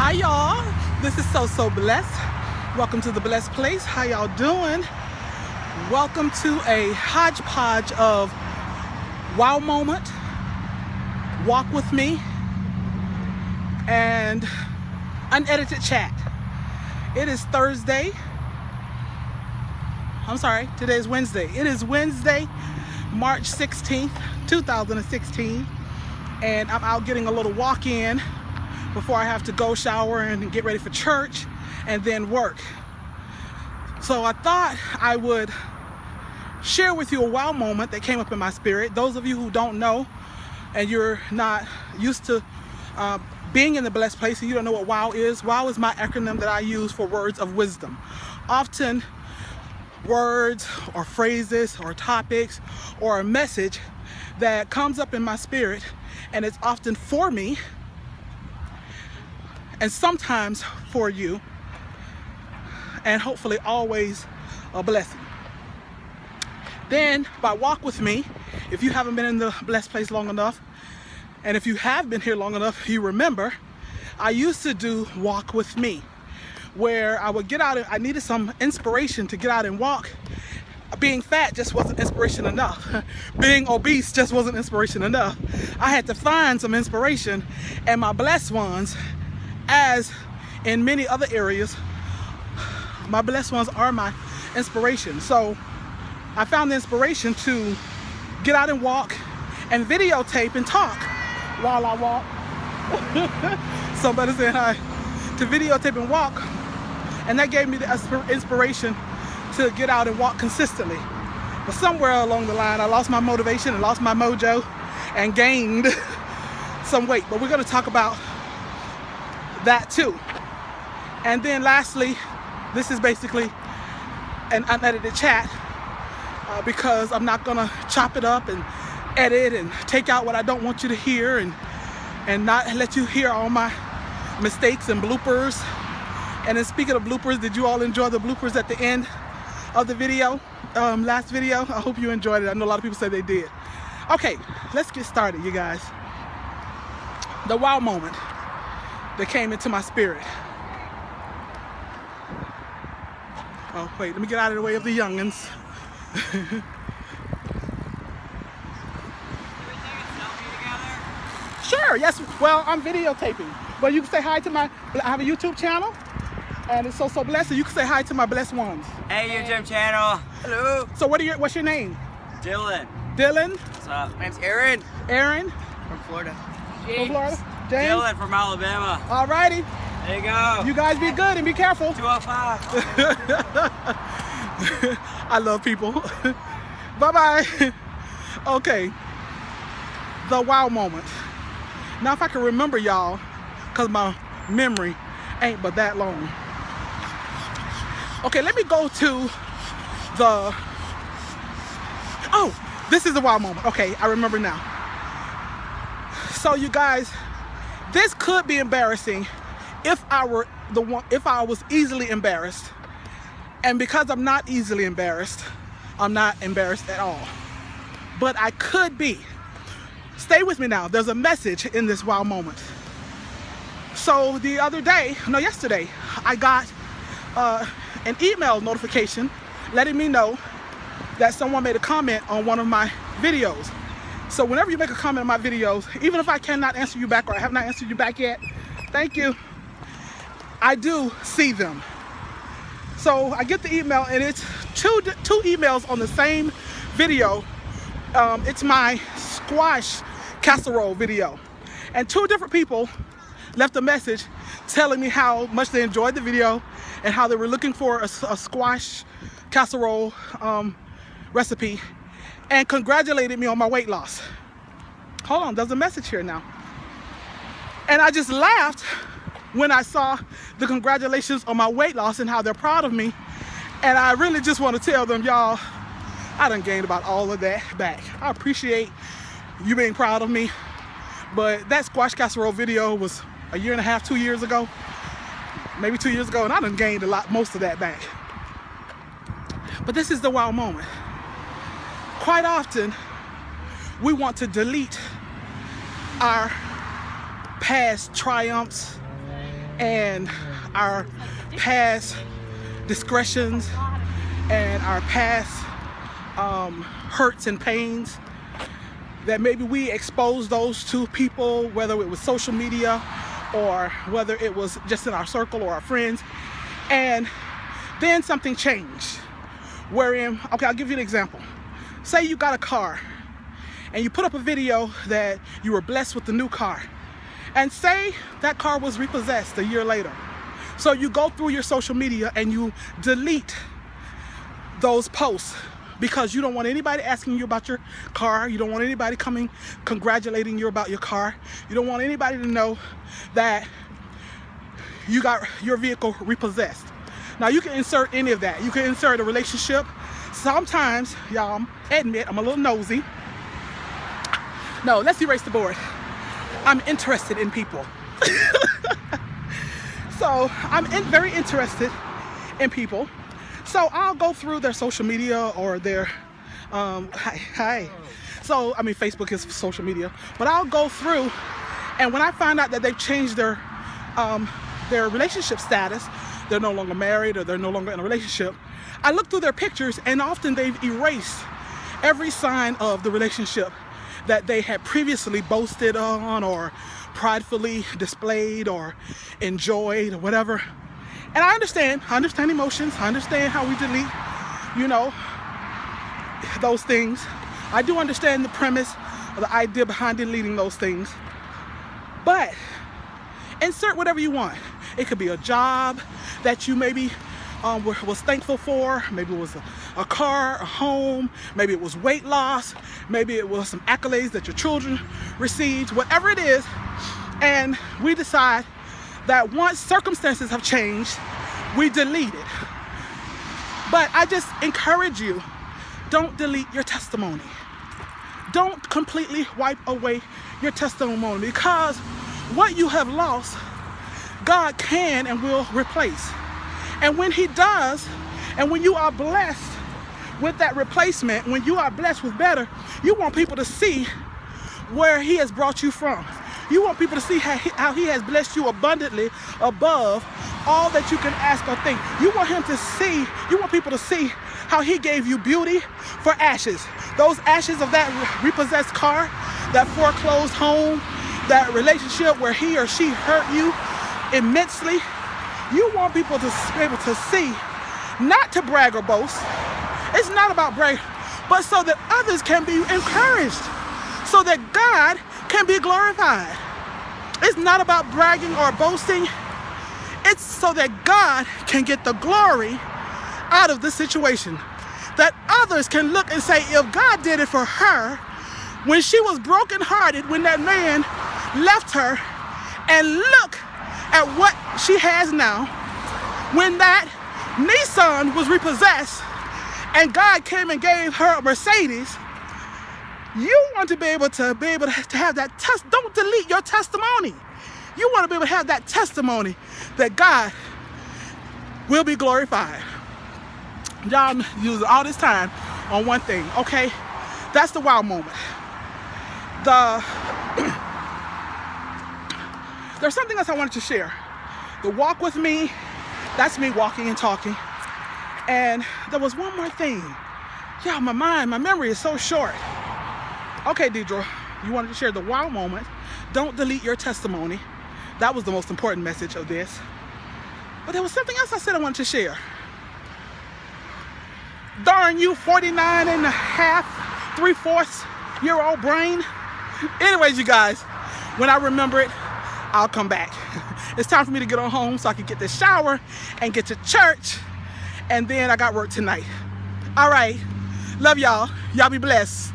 Hi y'all, this is So Blessed. Welcome to the Blessed Place. How y'all doing? Welcome to a hodgepodge of wow moment, walk with me, and unedited chat. It is Thursday. I'm sorry, today is Wednesday. It is Wednesday, March 16th, 2016, and I'm out getting a little walk in before I have to go shower and get ready for church and then work. So I thought I would share with you a wow moment that came up in my spirit. Those of you who don't know and you're not used to being in the blessed place and you don't know what wow is my acronym that I use for words of wisdom. Often words or phrases or topics or a message that comes up in my spirit, and it's often for me and sometimes for you, and hopefully always a blessing. Then by walk with me, if you haven't been in the blessed place long enough, and if you have been here long enough, you remember I used to do walk with me, where I would get out and I needed some inspiration to get out and walk. Being fat just wasn't inspiration enough. Being obese just wasn't inspiration enough. I had to find some inspiration, and my blessed ones, as in many other areas, my blessed ones are my inspiration. So I found the inspiration to get out and walk and videotape and talk while I walk. Somebody said hi. To videotape and walk, and that gave me the inspiration to get out and walk consistently. But somewhere along the line I lost my motivation and lost my mojo and gained some weight, but we're going to talk about that too. And then lastly, this is basically an unedited chat because I'm not gonna chop it up and edit and take out what I don't want you to hear and not let you hear all my mistakes and bloopers. And then speaking of bloopers, did you all enjoy the bloopers at the end of the video, last video? I hope you enjoyed it. I know a lot of people said they did. Okay, let's get started, you guys. The wow moment that came into my spirit. Oh wait, let me get out of the way of the youngins. Sure, yes. Well, I'm videotaping, but you can say hi to I have a YouTube channel, and it's So Blessed. So you can say hi to my blessed ones. Hey, YouTube channel. Hello. So what's your name? Dylan. Dylan. What's up? My name's Aaron. Aaron. From Florida. From Florida. James. Dylan from Alabama. Alrighty. There you go. You guys be good and be careful. 205. I love people. Bye-bye. Okay. The wow moment. Now, if I can remember, y'all, because my memory ain't but that long. Okay, let me go to the... Oh, this is the wow moment. Okay, I remember now. So, you guys, this could be embarrassing if I was easily embarrassed. And because I'm not easily embarrassed, I'm not embarrassed at all. But I could be. Stay with me now. There's a message in this wow moment. So yesterday, I got an email notification letting me know that someone made a comment on one of my videos. So whenever you make a comment on my videos, even if I cannot answer you back or I have not answered you back yet, thank you, I do see them. So I get the email, and it's two emails on the same video. It's my squash casserole video, and two different people left a message telling me how much they enjoyed the video and how they were looking for a squash casserole recipe, and congratulated me on my weight loss. Hold on, there's a message here now. And I just laughed when I saw the congratulations on my weight loss and how they're proud of me. And I really just want to tell them, y'all, I done gained about all of that back. I appreciate you being proud of me, but that squash casserole video was a year and a half, 2 years ago, maybe 2 years ago, and I done gained most of that back. But this is the wow moment. Quite often, we want to delete our past triumphs and our past discretions and our past hurts and pains, that maybe we exposed those to people, whether it was social media or whether it was just in our circle or our friends, and then something changed. Wherein, okay, I'll give you an example. Say you got a car and you put up a video that you were blessed with the new car, and say that car was repossessed a year later. So you go through your social media and you delete those posts because you don't want anybody asking you about your car. You don't want anybody coming congratulating you about your car. You don't want anybody to know that you got your vehicle repossessed. Now you can insert any of that. You can insert a relationship. Sometimes, y'all, admit I'm a little nosy. No, let's erase the board. I'm interested in people. So I'm very interested in people. So I'll go through their social media or their, So, I mean, Facebook is social media, but I'll go through, and when I find out that they've changed their relationship status, they're no longer married or they're no longer in a relationship, I look through their pictures, and often they've erased every sign of the relationship that they had previously boasted on or pridefully displayed or enjoyed or whatever. And I understand emotions. I understand how we delete, those things. I do understand the premise or the idea behind deleting those things. But insert whatever you want. It could be a job that you maybe was thankful for. Maybe it was a car, a home. Maybe it was weight loss. Maybe it was some accolades that your children received. Whatever it is. And we decide that once circumstances have changed, we delete it. But I just encourage you, don't delete your testimony. Don't completely wipe away your testimony, because what you have lost, God can and will replace. And when He does, and when you are blessed with that replacement, when you are blessed with better, you want people to see where He has brought you from. You want people to see how He has blessed you abundantly above all that you can ask or think. You want people to see how He gave you beauty for ashes. Those ashes of that repossessed car, that foreclosed home, that relationship where he or she hurt you immensely. You want people to be able to see, not to brag or boast. It's not about bragging, but so that others can be encouraged, so that God can be glorified. It's not about bragging or boasting. It's so that God can get the glory out of the situation. That others can look and say, if God did it for her when she was brokenhearted, when that man left her, and look at what she has now, when that Nissan was repossessed and God came and gave her a Mercedes. You want to be able to have that don't delete your testimony. You want to be able to have that testimony that God will be glorified. Y'all use all this time on one thing, okay? That's the wow moment. There's something else I wanted to share. The walk with me, that's me walking and talking. And there was one more thing. Yeah, my memory is so short. Okay, Deidre, you wanted to share the wow moment. Don't delete your testimony. That was the most important message of this. But there was something else I said I wanted to share. Darn you, 49 and a half, 3/4 year old brain. Anyways, you guys, when I remember it, I'll come back. It's time for me to get on home so I can get this shower and get to church. And then I got work tonight. All right. Love y'all. Y'all be blessed.